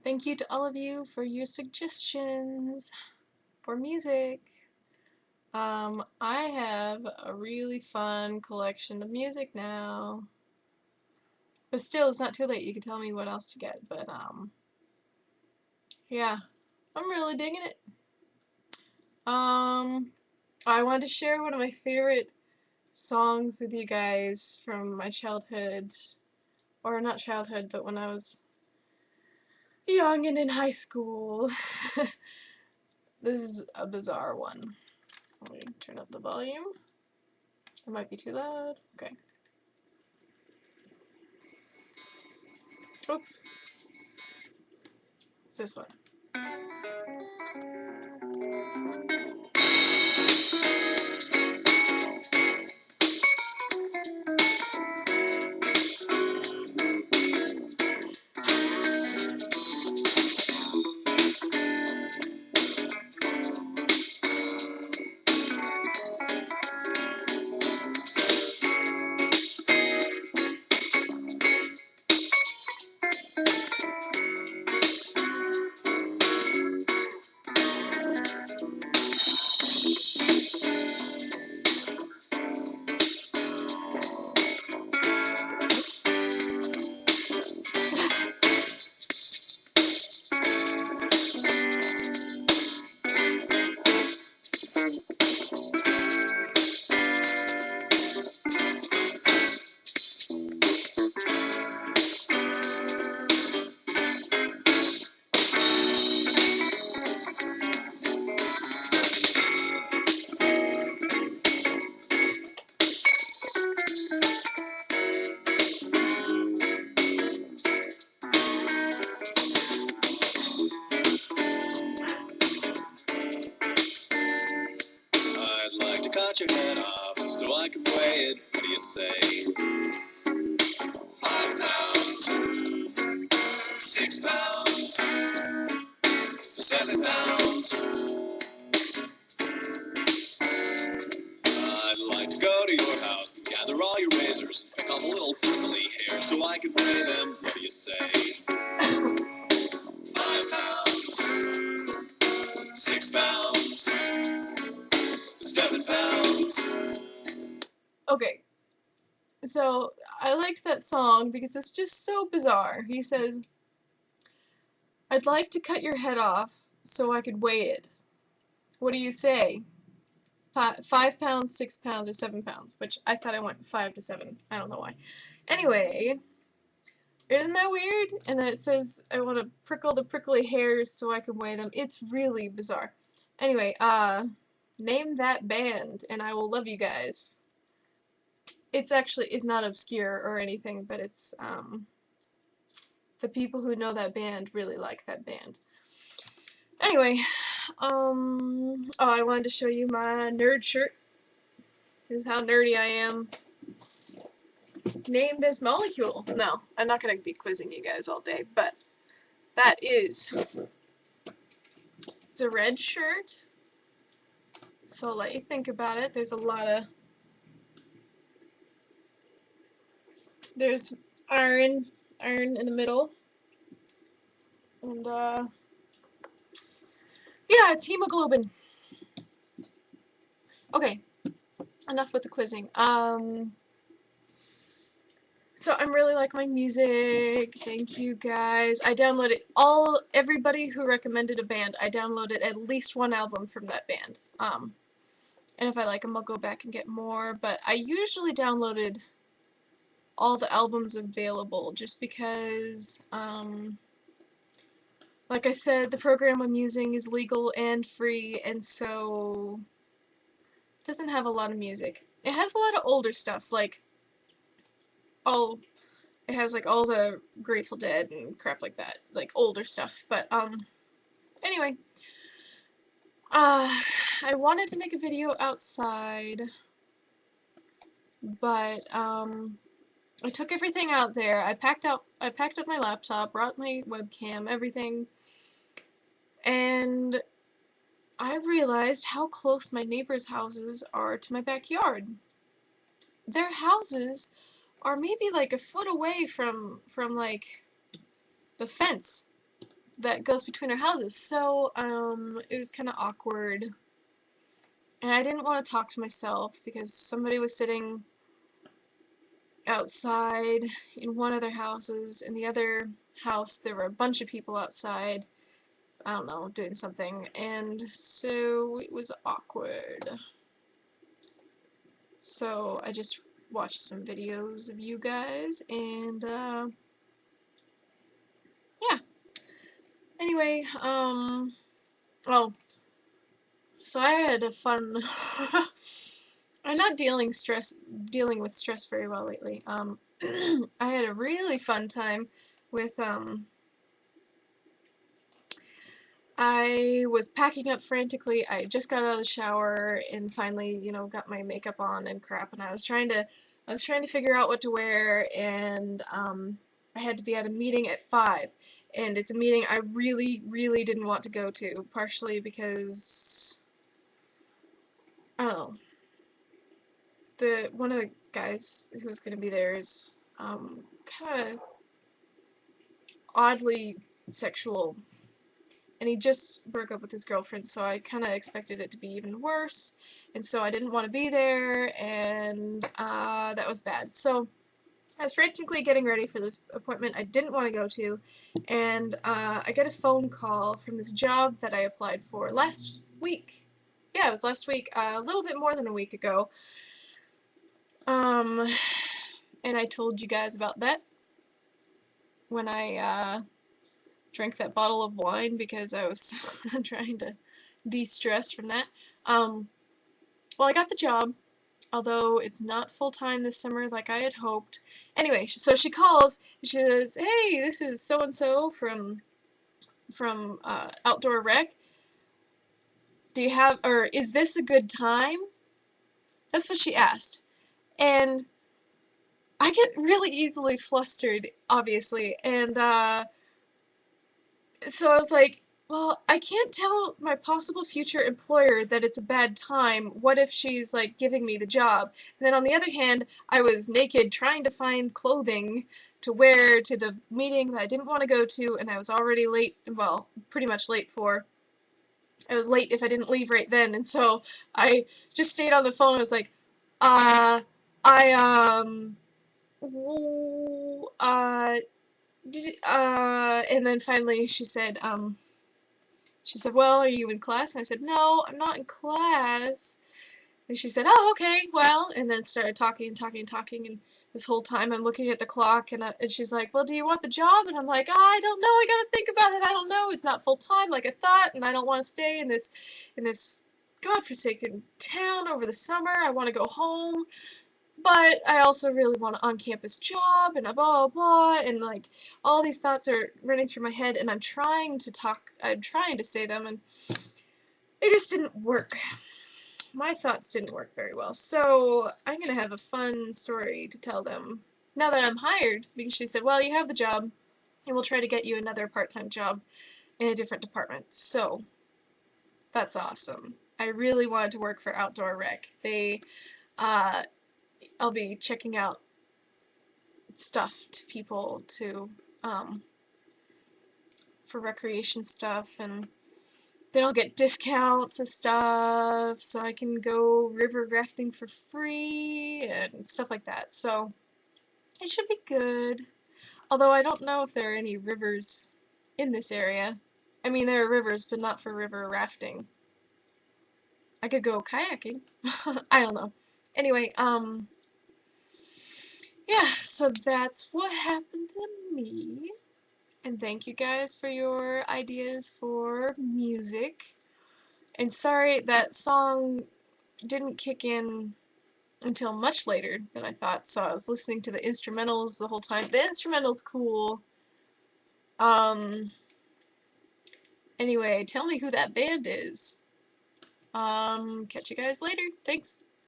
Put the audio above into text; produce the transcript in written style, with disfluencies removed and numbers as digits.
Thank you to all of you for your suggestions for music. I have a really fun collection of music now. But still, it's not too late. You can tell me what else to get. But, yeah, I'm really digging it. I wanted to share one of my favorite songs with you guys from my childhood. Or not childhood, but when I was young and in high school. This is a bizarre one. Let me turn up the volume. It might be too loud. Okay. Oops. It's this one. I'd like to cut your head off so I can weigh it. What do you say? 5 pounds, 6 pounds, 7 pounds. I'd like to go to your house and gather all your razors and pick all the little prickly hairs so I can weigh them. What do you say? 5 pounds, 6 pounds, 7 pounds. Okay. So, I liked that song because it's just so bizarre. He says, I'd like to cut your head off so I could weigh it. What do you say? 5 pounds, 6 pounds, or 7 pounds? Which I thought I went 5 to 7. I don't know why. Anyway, isn't that weird? And then it says, I want to prickle the prickly hairs so I can weigh them. It's really bizarre. Anyway, name that band and I will love you guys. It's not obscure or anything, but it's, the people who know that band really like that band. Anyway, oh, I wanted to show you my nerd shirt. This is how nerdy I am. Name this molecule. No, I'm not going to be quizzing you guys all day, but that is, it's a red shirt. So I'll let you think about it. There's a lot of, there's iron in the middle. And, yeah, it's hemoglobin. Okay, enough with the quizzing. So I'm really like my music. Thank you guys. I downloaded everybody who recommended a band. I downloaded at least one album from that band. And if I like them, I'll go back and get more. But I usually downloaded all the albums available just because, like I said, the program I'm using is legal and free, and so it doesn't have a lot of music. It has a lot of older stuff, like it has like all the Grateful Dead and crap like that, like older stuff. But anyway, I wanted to make a video outside, but I took everything out there. I packed up my laptop, brought my webcam, everything, and I realized how close my neighbors' houses are to my backyard. Their houses are maybe like a foot away from like the fence. that goes between our houses. So, it was kind of awkward. And I didn't want to talk to myself because somebody was sitting outside in one of their houses. In the other house, there were a bunch of people outside, I don't know, doing something. And so it was awkward. So I just watched some videos of you guys, and yeah. Anyway, oh, so I had a fun. I'm not dealing with stress very well lately. I had a really fun time with I was packing up frantically. I just got out of the shower and finally, got my makeup on and crap, and I was trying to figure out what to wear, and I had to be at a meeting at 5, and it's a meeting I really, really didn't want to go to, partially because I don't know, one of the guys who was going to be there is kind of oddly sexual, and he just broke up with his girlfriend, so I kind of expected it to be even worse, and so I didn't want to be there, and that was bad. So I was frantically getting ready for this appointment I didn't want to go to, and I got a phone call from this job that I applied for last week. Yeah, it was last week, a little bit more than a week ago. Um, and I told you guys about that when I drank that bottle of wine because I was trying to de-stress from that. Well, I got the job, although it's not full-time this summer like I had hoped. Anyway, so she calls, and she says, "Hey, this is so-and-so from Outdoor Rec. Do you have, or is this a good time?" That's what she asked. And I get really easily flustered, obviously, and so I was like, well, I can't tell my possible future employer that it's a bad time. What if she's like giving me the job? And then on the other hand, I was naked trying to find clothing to wear to the meeting that I didn't want to go to, and I was already late, well, pretty much late for. I was late if I didn't leave right then, and so I just stayed on the phone. I was like, uh, I, and then finally she said, "Well, are you in class?" And I said, "No, I'm not in class." And she said, "Oh, okay, well," and then started talking and talking and talking, and this whole time I'm looking at the clock, and she's like, "Well, do you want the job?" And I'm like, "I don't know, I gotta think about it, I don't know, it's not full time like I thought, and I don't want to stay in this godforsaken town over the summer, I want to go home, but I also really want an on-campus job, and blah, blah, blah, and like, all these thoughts are running through my head, and I'm trying to say them, and it just didn't work. My thoughts didn't work very well, so I'm gonna have a fun story to tell them now that I'm hired, because she said, "Well, you have the job, and we'll try to get you another part-time job in a different department." So that's awesome. I really wanted to work for Outdoor Rec. Uh, I'll be checking out stuff to people um, for recreation stuff, and then I'll get discounts and stuff, so I can go river rafting for free and stuff like that. So it should be good. Although I don't know if there are any rivers in this area. I mean, there are rivers, but not for river rafting. I could go kayaking. I don't know. Anyway, yeah, so that's what happened to me. And thank you guys for your ideas for music. And sorry that song didn't kick in until much later than I thought, so I was listening to the instrumentals the whole time. The instrumental's cool. Anyway, tell me who that band is. Catch you guys later. Thanks.